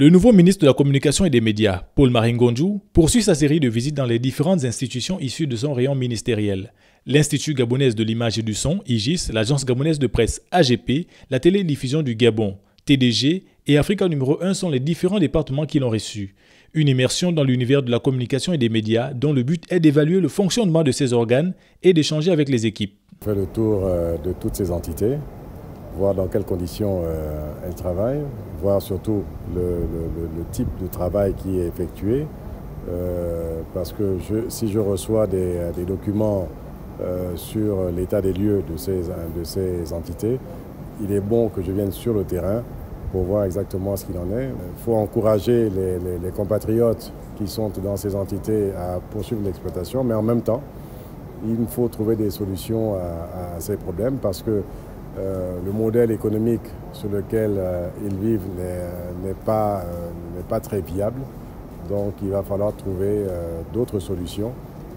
Le nouveau ministre de la Communication et des Médias, Paul Mahingonjou, poursuit sa série de visites dans les différentes institutions issues de son rayon ministériel. L'Institut gabonaise de l'image et du son, IGIS, l'Agence gabonaise de presse, AGP, la télédiffusion du Gabon, TDG et Africa numéro 1 sont les différents départements qui l'ont reçu. Une immersion dans l'univers de la communication et des médias dont le but est d'évaluer le fonctionnement de ces organes et d'échanger avec les équipes. On fait le tour de toutes ces entités, voir dans quelles conditions elles travaillent, voir surtout le type de travail qui est effectué. Parce que si je reçois des documents sur l'état des lieux de ces entités, il est bon que je vienne sur le terrain pour voir exactement ce qu'il en est. Il faut encourager les compatriotes qui sont dans ces entités à poursuivre l'exploitation, mais en même temps, il faut trouver des solutions à ces problèmes parce que le modèle économique sur lequel ils vivent n'est pas très viable. Donc il va falloir trouver d'autres solutions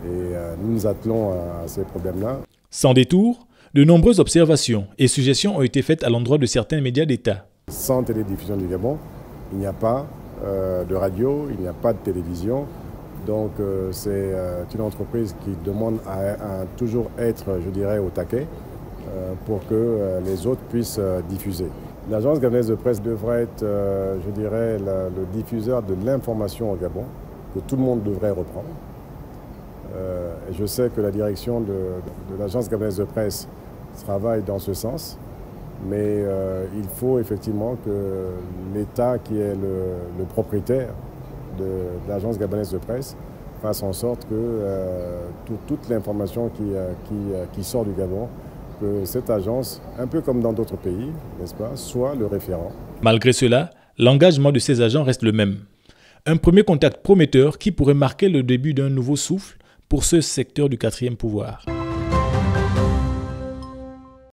et nous nous attelons à ces problèmes-là. Sans détour, de nombreuses observations et suggestions ont été faites à l'endroit de certains médias d'État. Sans télédiffusion du Gabon, il n'y a pas de radio, il n'y a pas de télévision. Donc c'est une entreprise qui demande à toujours être, je dirais, au taquet pour que les autres puissent diffuser. L'agence gabonaise de presse devrait être, je dirais, le diffuseur de l'information au Gabon, que tout le monde devrait reprendre. Et je sais que la direction de l'agence gabonaise de presse travaille dans ce sens, mais il faut effectivement que l'État, qui est le propriétaire de l'agence gabonaise de presse, fasse en sorte que toute l'information qui sort du Gabon, que cette agence, un peu comme dans d'autres pays, n'est-ce pas, soit le référent. Malgré cela, l'engagement de ces agents reste le même. Un premier contact prometteur qui pourrait marquer le début d'un nouveau souffle pour ce secteur du quatrième pouvoir.